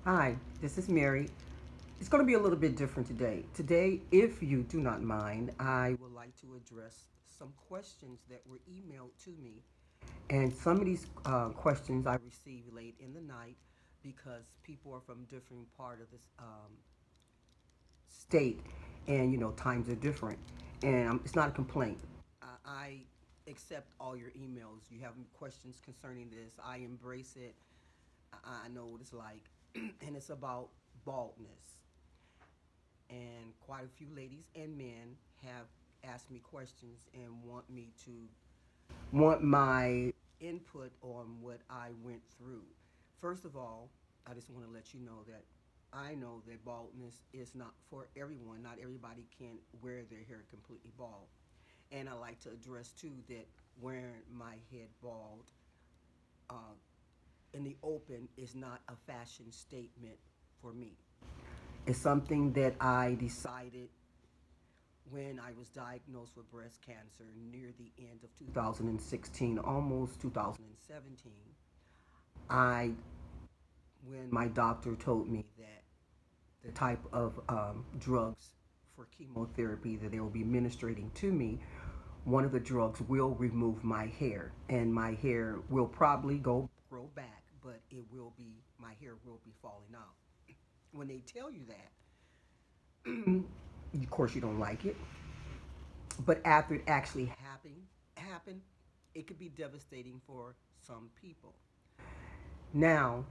Hi, this is Mary. It's going to be a little bit different today. Today, if you do not mind, I would like to address some questions that were emailed to me. And some of these questions I received late in the night because people are from different part of this state, and times are different. And it's not a complaint. I accept all your emails. You have questions concerning this. I embrace it. I know what it's like, and it's about baldness. And quite a few ladies and men have asked me questions and want my input on what I went through. First of all, I just want to let you know that I know that baldness is not for everyone. Not everybody can wear their hair completely bald. And I like to address too that wearing my head bald uh, in the open is not a fashion statement for me. It's something that I decided when I was diagnosed with breast cancer near the end of 2016, almost 2017. I, when my doctor told me that the type of drugs for chemotherapy that they will be administrating to me, one of the drugs will remove my hair, and my hair will probably go grow back, but my hair will be falling out. When they tell you that, of course you don't like it, but after it actually happened, it could be devastating for some people. Now,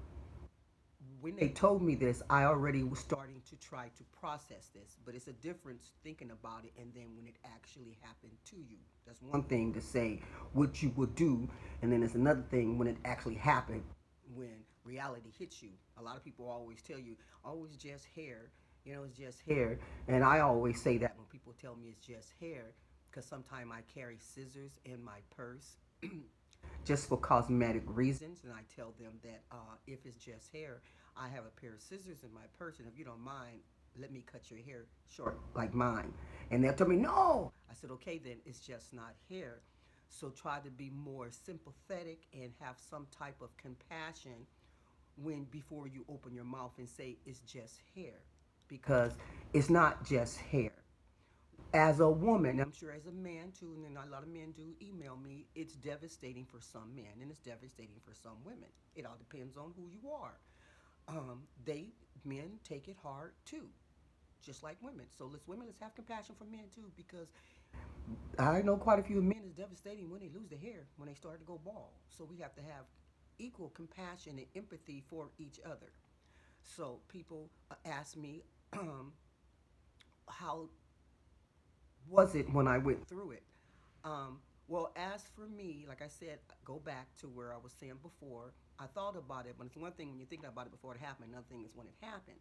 when they told me this, I already was starting to try to process this, but it's a difference thinking about it and then when it actually happened to you. That's one thing to say what you would do, and then it's another thing when it actually happened, when reality hits you. A lot of people always tell you, oh, it's just hair, it's just hair. And I always say that when people tell me it's just hair, because sometimes I carry scissors in my purse just for cosmetic reasons, and I tell them that if it's just hair, I have a pair of scissors in my purse, and if you don't mind, let me cut your hair short like mine. And they'll tell me, no. I said, okay, then it's just not hair. So try to be more sympathetic and have some type of compassion when before you open your mouth and say it's just hair, because it's not just hair. As a woman, I'm sure as a man too, and a lot of men do email me, it's devastating for some men and it's devastating for some women. It all depends on who you are. They Men take it hard too, just like women. So let's have compassion for men too, because I know quite a few men is devastating when they lose their hair, when they start to go bald. So we have to have equal compassion and empathy for each other. So people ask me, how was it when I went through it? Well, as for me, like I said, go back to where I was saying before. I thought about it, but it's one thing when you're thinking about it before it happened. Another thing is when it happened.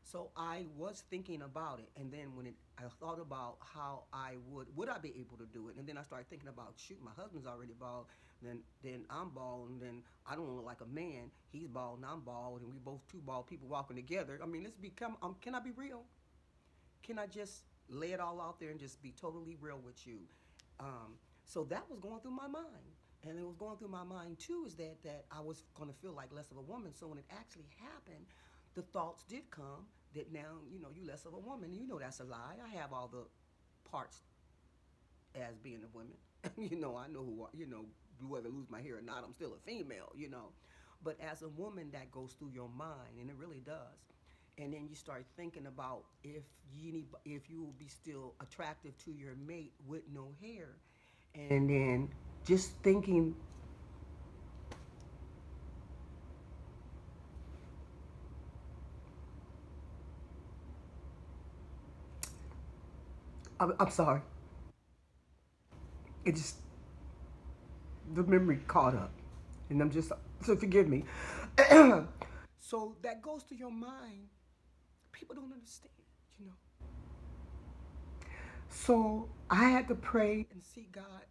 So I was thinking about it, and then I thought about how I would I be able to do it, and then I started thinking about, shoot, my husband's already bald, then I'm bald, and then I don't look like a man. He's bald, and I'm bald, and we both two bald people walking together. I mean, let's become. Can I be real? Can I just lay it all out there and just be totally real with you? Um, so that was going through my mind. And it was going through my mind too, is that I was going to feel like less of a woman. So when it actually happened, the thoughts did come that now, you less of a woman. And that's a lie. I have all the parts as being a woman. I know whether I lose my hair or not, I'm still a female. But as a woman, that goes through your mind, and it really does. And then you start thinking about if you will be still attractive to your mate with no hair, and then just thinking, I'm sorry, it just the memory caught up, and I'm just so forgive me. So that goes to your mind. People don't understand, you know. So I had to pray and seek God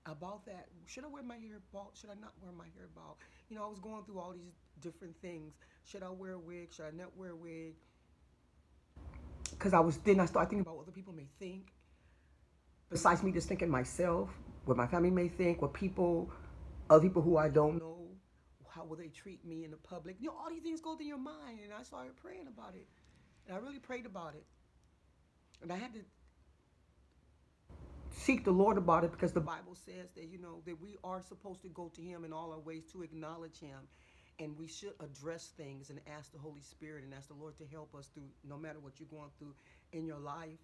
about that. Should I wear my hair bald? Should I not wear my hair bald? I was going through all these different things. Should I wear a wig? Should I not wear a wig? Because I started thinking about what other people may think. Besides me just thinking myself, what my family may think, other people who I don't know, how will they treat me in the public? All these things go through your mind, and I started praying about it, and I really prayed about it, and I had to seek the Lord about it because the Bible says that that we are supposed to go to Him in all our ways to acknowledge Him, and we should address things and ask the Holy Spirit and ask the Lord to help us through no matter what you're going through in your life.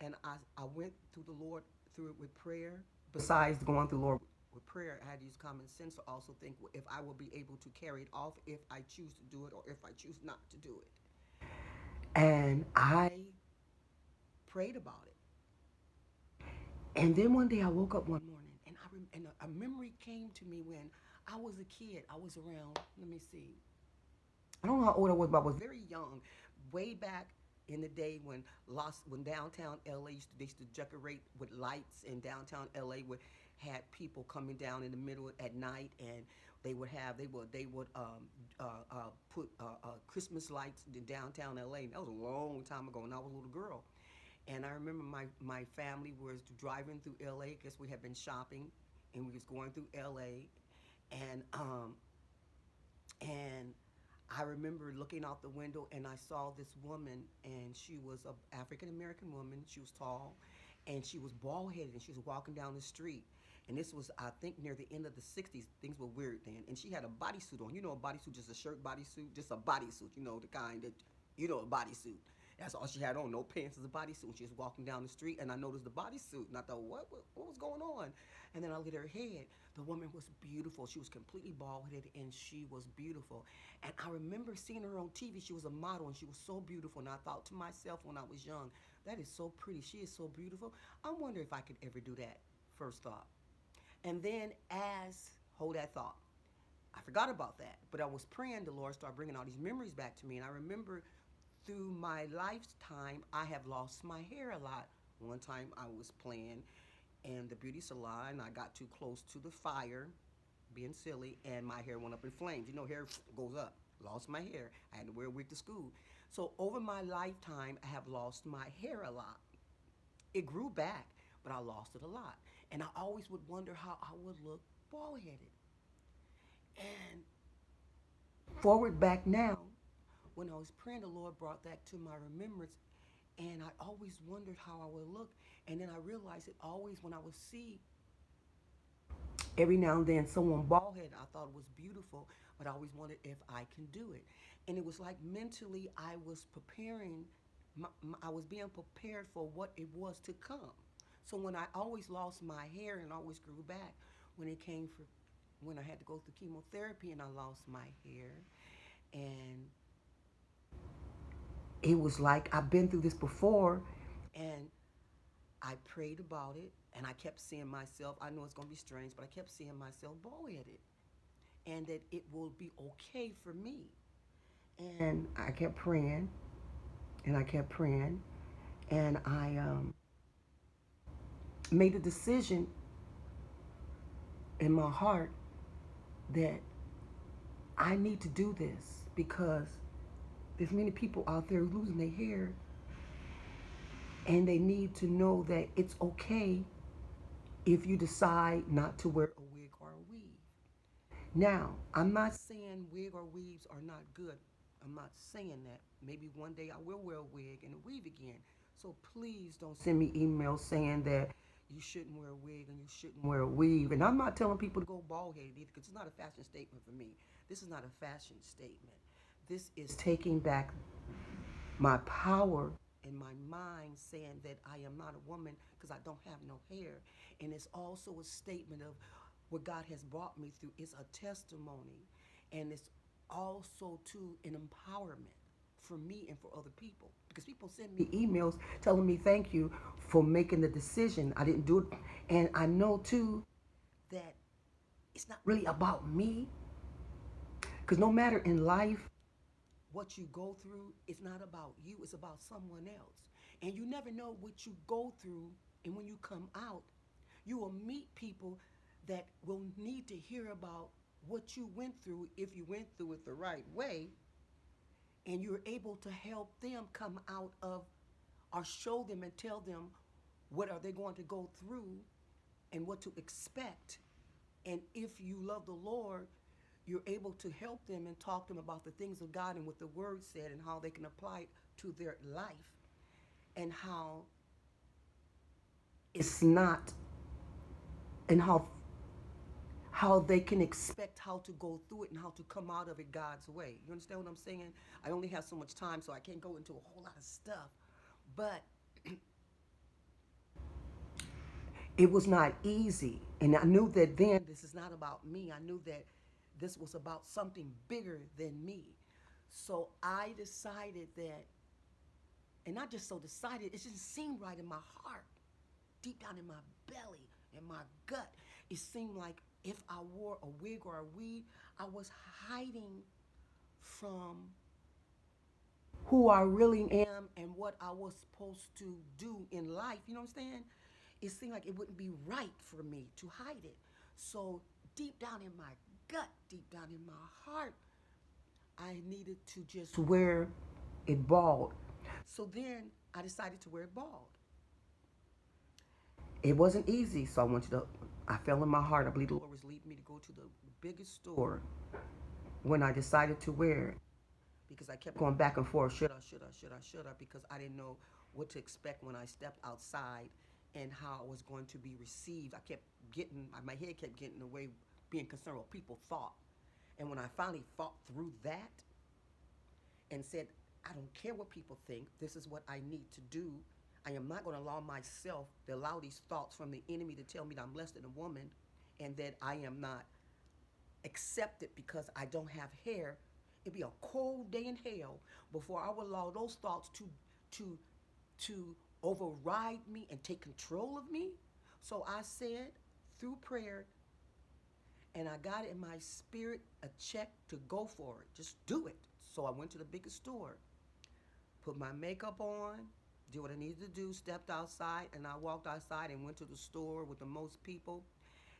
And I went through the Lord through it with prayer. Besides going through Lord with prayer, I had to use common sense to also think if I will be able to carry it off if I choose to do it or if I choose not to do it. And I prayed about it. And then one day I woke up one morning and a memory came to me when I was a kid. I was around, let me see, I don't know how old I was, but I was very young. Way back in the day when downtown LA they used to decorate with lights, and downtown LA would had people coming down in the middle at night, and they would put Christmas lights in downtown LA. That was a long time ago, and I was a little girl. And I remember my family was driving through LA because we had been shopping, and we was going through LA, and I remember looking out the window and I saw this woman, and she was an African American woman. She was tall, and she was bald headed, and she was walking down the street. And this was, I think, near the end of the '60s. Things were weird then, and she had a bodysuit on. A bodysuit, just a shirt bodysuit, just a bodysuit. The kind that, a bodysuit. That's all she had on, no pants, as a bodysuit. She was walking down the street, and I noticed the bodysuit, and I thought, what was going on? And then I looked at her head. The woman was beautiful. She was completely bald-headed, and she was beautiful. And I remember seeing her on TV. She was a model, and she was so beautiful. And I thought to myself when I was young, that is so pretty. She is so beautiful. I wonder if I could ever do that, first thought. And then hold that thought. I forgot about that, but I was praying. The Lord started bringing all these memories back to me, and I remember through my lifetime, I have lost my hair a lot. One time I was playing in the beauty salon. I got too close to the fire, being silly, and my hair went up in flames. Hair goes up. Lost my hair. I had to wear a wig to school. So over my lifetime, I have lost my hair a lot. It grew back, but I lost it a lot. And I always would wonder how I would look bald headed. And forward back now, when I was praying, the Lord brought that to my remembrance, and I always wondered how I would look. And then I realized it always when I would see every now and then someone bald headed, I thought it was beautiful, but I always wondered if I can do it. And it was like mentally I was preparing, I was being prepared for what it was to come. So when I always lost my hair and always grew back, when it came for when I had to go through chemotherapy and I lost my hair, and it was like I've been through this before, and I prayed about it, and I kept seeing myself. I know it's going to be strange, but I kept seeing myself bald headed, and that it will be okay for me. And I kept praying, and I kept praying, and I made a decision in my heart that I need to do this because there's many people out there losing their hair, and they need to know that it's okay if you decide not to wear a wig or a weave. Now, I'm not saying wig or weaves are not good. I'm not saying that. Maybe one day I will wear a wig and a weave again. So please don't send me emails saying that you shouldn't wear a wig and you shouldn't wear a weave. And I'm not telling people to go bald headed either, because it's not a fashion statement for me. This is not a fashion statement. This is taking back my power in my mind, saying that I am not a woman because I don't have no hair. And it's also a statement of what God has brought me through. It's a testimony, and it's also too an empowerment for me and for other people, because people send me emails telling me thank you for making the decision. I didn't do it, and I know too that it's not really about me, because no matter in life what you go through, it's not about you, it's about someone else. And you never know what you go through, and when you come out, you will meet people that will need to hear about what you went through if you went through it the right way, and you're able to help them come out of, or show them and tell them what are they going to go through and what to expect. And if you love the Lord, you're able to help them and talk to them about the things of God and what the Word said and how they can apply it to their life, and how it's not, and how they can expect how to go through it and how to come out of it God's way. You understand what I'm saying? I only have so much time, so I can't go into a whole lot of stuff. But it was not easy. And I knew that then this is not about me. I knew that this was about something bigger than me. So I decided that, and not just so decided, it just seemed right in my heart, deep down in my belly, in my gut. It seemed like if I wore a wig or a weave, I was hiding from who I really am and what I was supposed to do in life. You know what I'm saying? It seemed like it wouldn't be right for me to hide it. So deep down in my gut, deep down in my heart, I needed to just wear it bald. So then I decided to wear it bald. It wasn't easy, so I fell in my heart. I believe the Lord was leading me to go to the biggest store when I decided to wear it, because I kept going back and forth. Should I, should I, should I, should I? Because I didn't know what to expect when I stepped outside and how I was going to be received. I kept getting, my head kept getting away, being concerned what people thought. And when I finally fought through that and said, I don't care what people think, this is what I need to do. I am not going to allow myself to allow these thoughts from the enemy to tell me that I'm less than a woman and that I am not accepted because I don't have hair. It'd be a cold day in hell before I would allow those thoughts to to override me and take control of me. So I said through prayer, and I got in my spirit a check to go for it. Just do it. So I went to the biggest store, put my makeup on, did what I needed to do, stepped outside, and I walked outside and went to the store with the most people.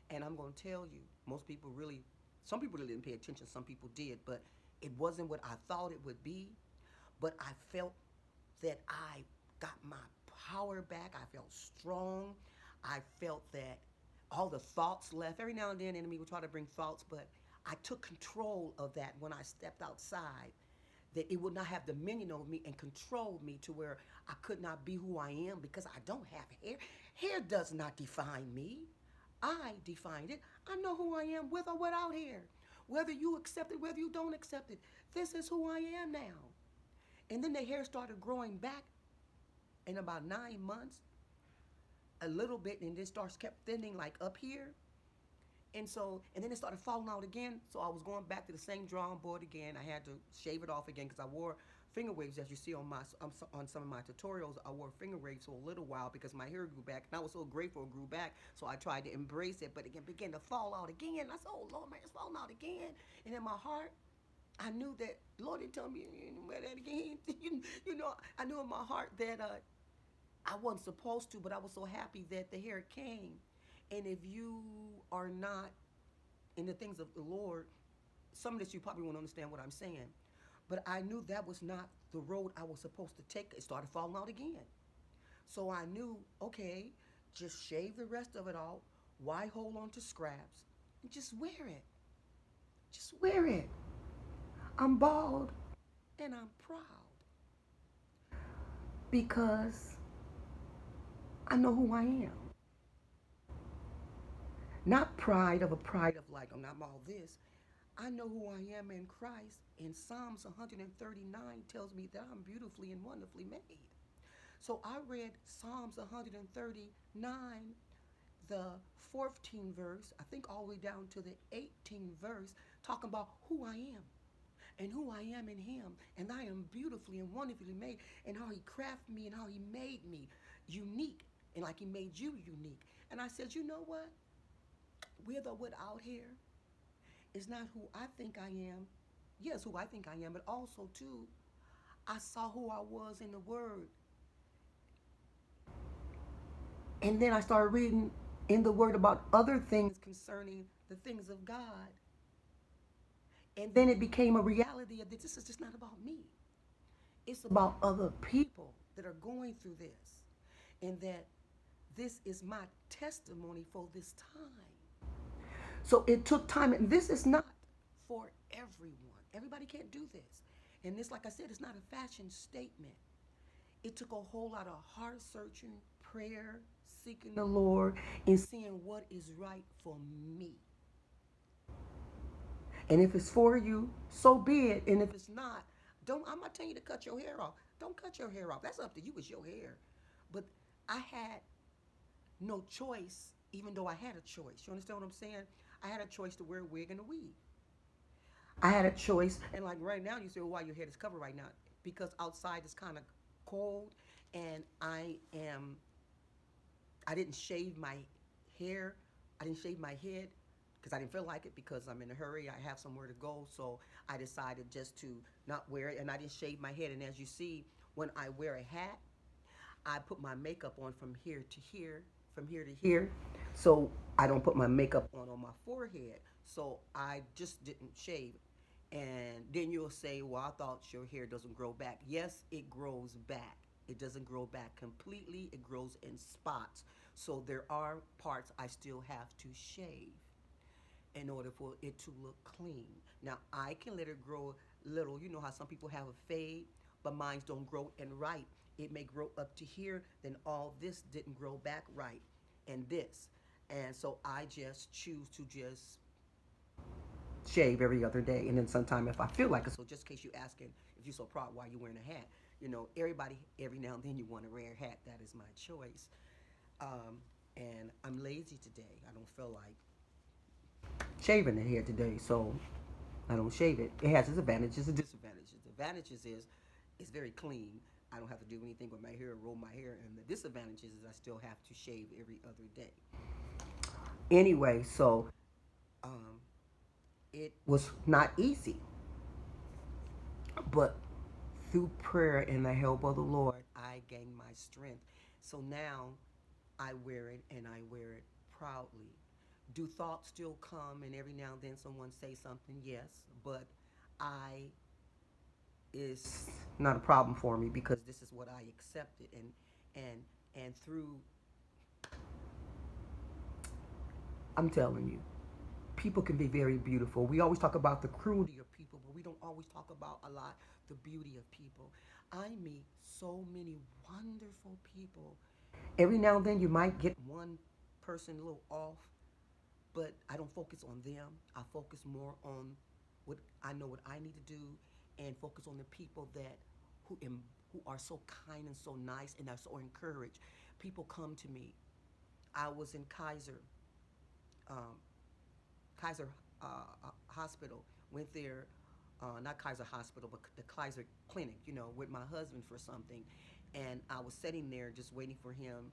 And I'm going to tell you, most people really, some people really didn't pay attention, some people did, but it wasn't what I thought it would be. But I felt that I got my power back. I felt strong. I felt that all the thoughts left. Every now and then, the enemy would try to bring thoughts, but I took control of that when I stepped outside. That it would not have dominion over me and control me to where I could not be who I am because I don't have hair. Hair does not define me. I defined it. I know who I am with or without hair. Whether you accept it, whether you don't accept it, this is who I am now. And then the hair started growing back in about 9 months, a little bit, and then starts kept thinning like up here. And then it started falling out again. So I was going back to the same drawing board again. I had to shave it off again because I wore finger waves, as you see on on some of my tutorials. I wore finger waves for a little while because my hair grew back, and I was so grateful it grew back. So I tried to embrace it, but it began to fall out again. I said, "Oh Lord, man, it's falling out again." And in my heart, I knew that the Lord didn't tell me wear that again. I knew in my heart that I wasn't supposed to, but I was so happy that the hair came. And if you are not in the things of the Lord, some of this you probably won't understand what I'm saying. But I knew that was not the road I was supposed to take. It started falling out again. So I knew, okay, just shave the rest of it off. Why hold on to scraps? And just wear it. Just wear it. I'm bald and I'm proud because I know who I am. Not pride of a pride of like, I'm not all this. I know who I am in Christ. And Psalms 139 tells me that I'm beautifully and wonderfully made. So I read Psalms 139, the 14th verse, I think all the way down to the 18th verse, talking about who I am and who I am in Him. And I am beautifully and wonderfully made, and how He crafted me and how He made me unique, and like He made you unique. And I said, you know what? With or without hair, is not who I think I am. Yes, who I think I am, but also too, I saw who I was in the Word. And then I started reading in the Word about other things concerning the things of God. And then it became a reality of this is just not about me. It's about other people that are going through this. And that this is my testimony for this time. So it took time, and this is not for everyone. Everybody can't do this. And this, like I said, it's not a fashion statement. It took a whole lot of heart searching, prayer, seeking the Lord, and seeing what is right for me. And if it's for you, so be it. And if it's not, don't. I'm not telling you to cut your hair off. Don't cut your hair off. That's up to you. It's your hair. But I had no choice, even though I had a choice. You understand what I'm saying? I had a choice to wear a wig and a weave. I had a choice, and like right now, you say, "Well, why your head is covered right now?" Because outside it's kind of cold, and I didn't shave my hair. I didn't shave my head because I didn't feel like it because I'm in a hurry. I have somewhere to go. So I decided just to not wear it. And I didn't shave my head. And as you see, when I wear a hat, I put my makeup on from here to here, from here to here. So I don't put my makeup on my forehead. So I just didn't shave. And then you'll say, well, I thought your hair doesn't grow back. Yes, it grows back. It doesn't grow back completely, it grows in spots. So there are parts I still have to shave in order for it to look clean. Now, I can let it grow little. You know how some people have a fade, but mine don't grow in right. It may grow up to here, then all this didn't grow back right, and this. And so I just choose to just shave every other day, and then sometime if I feel like it. So just in case you're asking if you're so proud why you're wearing a hat, everybody every now and then you want to wear a hat. That is my choice. Um, and I'm lazy today. I don't feel like shaving the hair today, so I don't shave it. It has its advantages and disadvantages. The advantages is it's very clean. I don't have to do anything with my hair, roll my hair, and the disadvantages is I still have to shave every other day. Anyway, so um, it was not easy, but through prayer and the help of the Lord, I gained my strength. So now I wear it and I wear it proudly. Do thoughts still come and every now and then someone say something? Yes, but I is not a problem for me because this is what I accepted and and through I'm telling you, people can be very beautiful. We always talk about the cruelty of people, but we don't always talk about a lot the beauty of people. I meet so many wonderful people. Every now and then you might get one person a little off, but I don't focus on them. I focus more on what I know what I need to do and focus on the people that who am, who are so kind and so nice and are so encouraged. People come to me. I was in um, Kaiser Hospital. Went there, not Kaiser Hospital, but the Kaiser Clinic. With my husband for something, and I was sitting there just waiting for him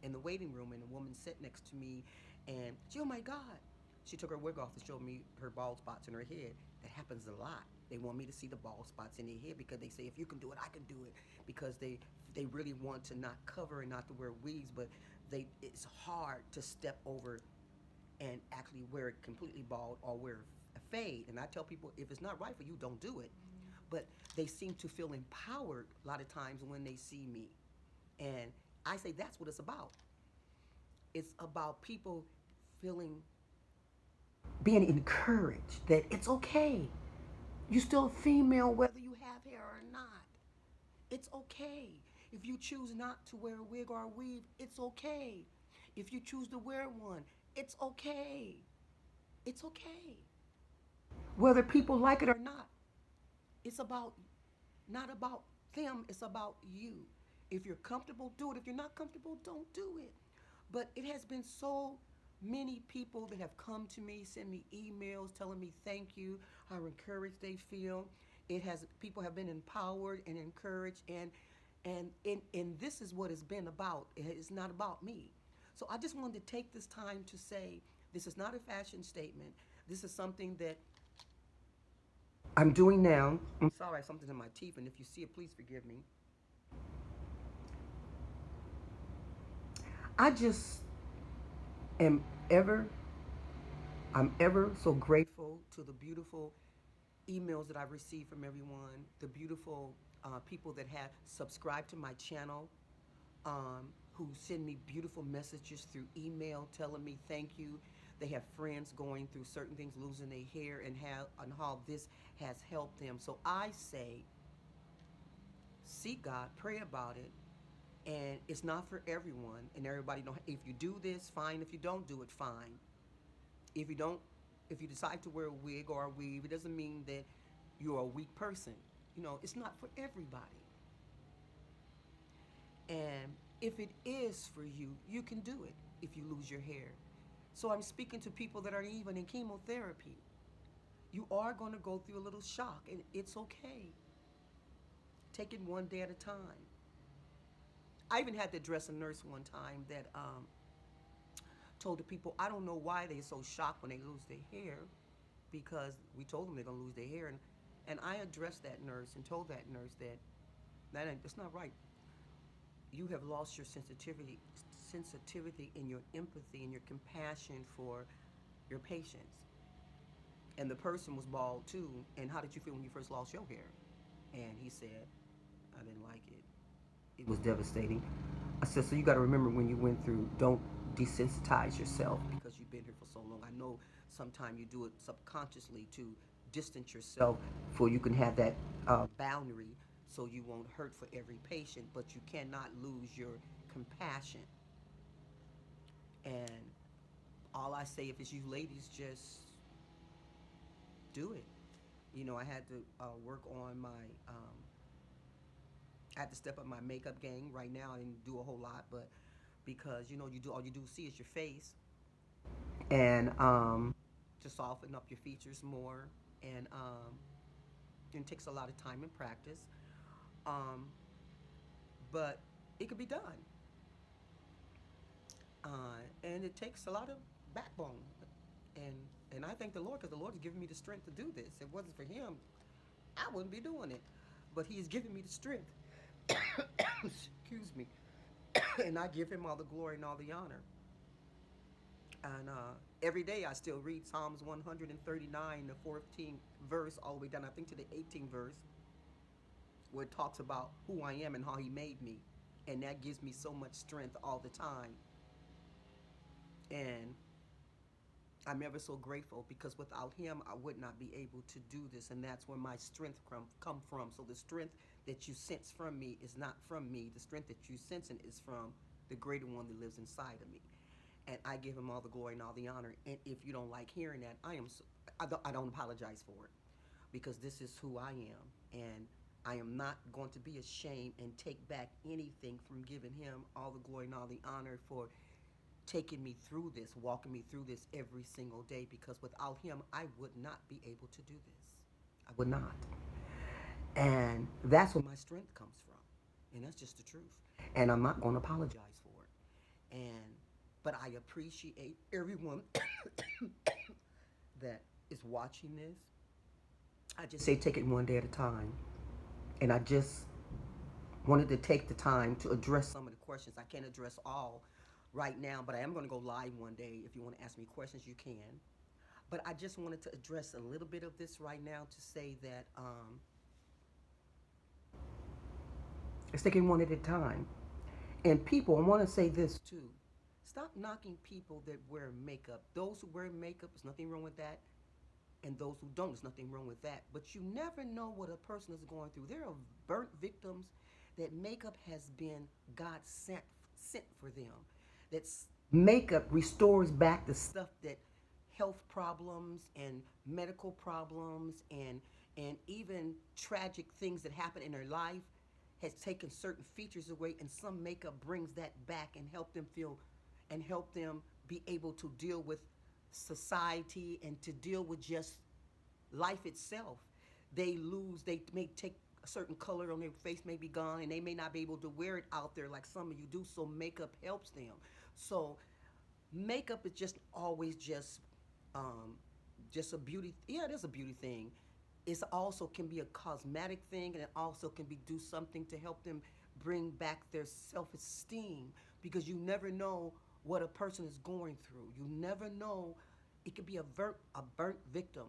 in the waiting room, and a woman sat next to me, and she, oh my God, she took her wig off to show me her bald spots in her head. That happens a lot. They want me to see the bald spots in their head because they say if you can do it, I can do it. Because they really want to not cover and not to wear weaves, but it's hard to step over and actually wear it completely bald or wear a fade. And I tell people if it's not right for you, don't do it. But they seem to feel empowered a lot of times when they see me. And I say that's what it's about. It's about people feeling, being encouraged that it's okay. You're still a female whether you have hair or not. It's okay. If you choose not to wear a wig or a weave, it's okay. If you choose to wear one, it's okay. It's okay. Whether people like it or not, it's about not about them, it's about you. If you're comfortable, do it. If you're not comfortable, don't do it. But it has been so many people that have come to me, send me emails telling me thank you, how encouraged they feel. It has people have been empowered and encouraged and this is what it's been about. It's not about me. So I just wanted to take this time to say this is not a fashion statement. This is something that I'm doing now. I'm sorry, I have something in my teeth, and if you see it, please forgive me. I just am ever, I'm ever so grateful to the beautiful emails that I've received from everyone, the beautiful people that have subscribed to my channel, who send me beautiful messages through email telling me thank you. They have friends going through certain things, losing their hair, and how this has helped them. So I say, seek God, pray about it, and it's not for everyone. And everybody know if you do this, fine. If you don't do it, fine. If you don't, if you decide to wear a wig or a weave, it doesn't mean that you're a weak person. It's not for everybody. And if it is for you, you can do it if you lose your hair. So I'm speaking to people that are even in chemotherapy. You are going to go through a little shock, and it's okay. Take it one day at a time. I even had to address a nurse one time that told the people, I don't know why they're so shocked when they lose their hair, because we told them they're going to lose their hair. And I addressed that nurse and told that nurse that that's not right. You have lost your sensitivity and your empathy and your compassion for your patients. And the person was bald too. And how did you feel when you first lost your hair? And he said, I didn't like it. It was devastating. I said, so you got to remember when you went through, don't desensitize yourself because you've been here for so long. I know sometimes you do it subconsciously to distance yourself for you can have that boundary so you won't hurt for every patient, but you cannot lose your compassion. And all I say, if it's you ladies, just do it. I had to work on my I had to step up my makeup game. Right now, I didn't do a whole lot, but because you do all you do see is your face, and to soften up your features more, and it takes a lot of time and practice, um, but it could be done, and it takes a lot of backbone, and and I thank the Lord because the Lord has given me the strength to do this. If it wasn't for Him, I wouldn't be doing it, but He has given me the strength. Excuse me, and I give Him all the glory and all the honor. And every day I still read Psalms 139, the 14th verse, all the way down, I think, to the 18th verse, where it talks about who I am and how He made me. And that gives me so much strength all the time. And I'm ever so grateful because without Him, I would not be able to do this. And that's where my strength come from. So the strength that you sense from me is not from me. The strength that you sensing is from the greater one that lives inside of me. And I give Him all the glory and all the honor. And if you don't like hearing that, I don't apologize for it because this is who I am, and I am not going to be ashamed and take back anything from giving Him all the glory and all the honor for taking me through this, walking me through this every single day. Because without Him, I would not be able to do this. I would not, and that's where my strength comes from, and that's just the truth. And I'm not going to apologize for it. And but I appreciate everyone that is watching this. I just say take it one day at a time. And I just wanted to take the time to address some of the questions. I can't address all right now, but I am going to go live one day. If you want to ask me questions, you can. But I just wanted to address a little bit of this right now to say that let's take it one at a time. And people, I want to say this too. Stop knocking people that wear makeup. Those who wear makeup, there's nothing wrong with that. And those who don't, there's nothing wrong with that. But you never know what a person is going through. There are burnt victims that makeup has been God sent for them. That makeup restores back the stuff that health problems and medical problems and even tragic things that happen in their life has taken certain features away, and some makeup brings that back and help them feel and help them be able to deal with society and to deal with just life itself. They may take a certain color on their face may be gone, and they may not be able to wear it out there like some of you do, so makeup helps them. So makeup is just always just a beauty. Yeah, it is a beauty thing. It also can be a cosmetic thing, and it also can be do something to help them bring back their self-esteem, because you never know what a person is going through. You never know. It could be a burnt victim,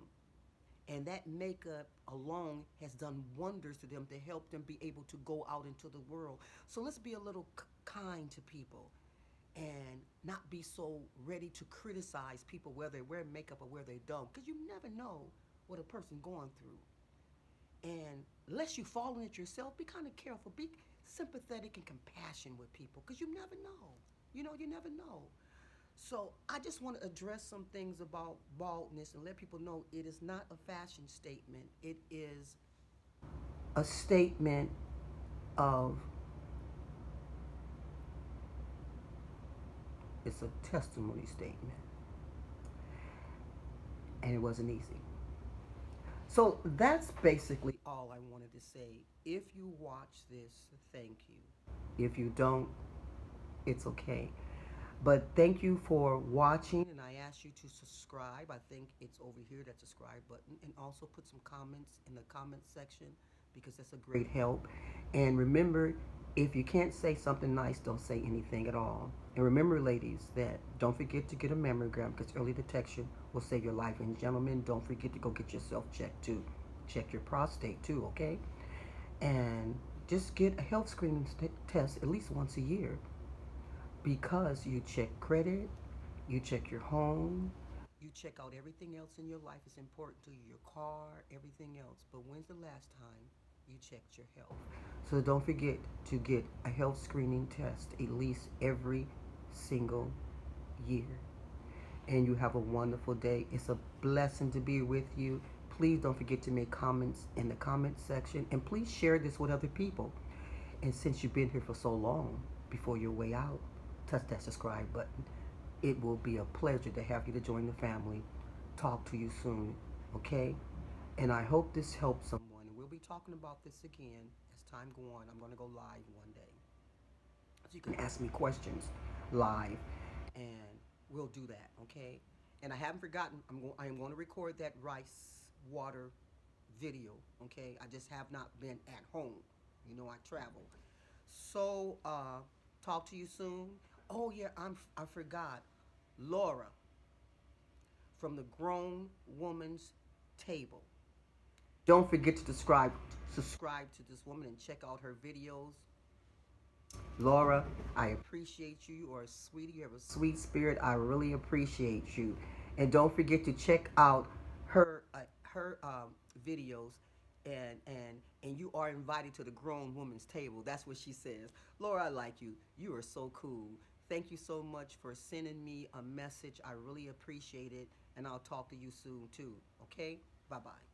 and that makeup alone has done wonders to them to help them be able to go out into the world. So let's be a little kind to people. and not be so ready to criticize people whether they wear makeup or where they don't, because you never know what a person going through. And unless you fall in it yourself, be kind of careful. Be sympathetic and compassionate with people, because you never know. You never know. So I just want to address some things about baldness and let people know it is not a fashion statement. It is a statement of, it's a testimony statement. And it wasn't easy. So that's basically all I wanted to say. If you watch this, thank you. If you don't, it's okay. But thank you for watching, and I ask you to subscribe. I think it's over here, that subscribe button, and also put some comments in the comment section, because that's a great help. And remember, if you can't say something nice, don't say anything at all. And remember, ladies, that don't forget to get a mammogram, because early detection will save your life. And gentlemen, don't forget to go get yourself checked too. Check your prostate too, okay? And just get a health screening test at least once a year, because you check credit, you check your home, you check out everything else in your life. It's important to you, your car, everything else. But when's the last time you checked your health? So don't forget to get a health screening test at least every single year. And you have a wonderful day. It's a blessing to be with you. Please don't forget to make comments in the comment section, and please share this with other people. And since you've been here for so long, before your way out, touch that subscribe button. It will be a pleasure to have you to join the family. Talk to you soon, okay? And I hope this helps someone. And we'll be talking about this again as time goes on. I'm going to go live one day, so you can ask me questions live, and we'll do that, okay? And I haven't forgotten, I am going to record that rice water video, okay? I just have not been at home. I travel. So, talk to you soon. Oh yeah, I forgot. Laura from the Grown Woman's Table. Don't forget to subscribe to this woman and check out her videos. Laura, I appreciate you. You are a sweetie. You have a sweet spirit. I really appreciate you. And don't forget to check out her videos. And you are invited to the Grown Woman's Table. That's what she says. Laura, I like you. You are so cool. Thank you so much for sending me a message. I really appreciate it. And I'll talk to you soon too. Okay? Bye bye.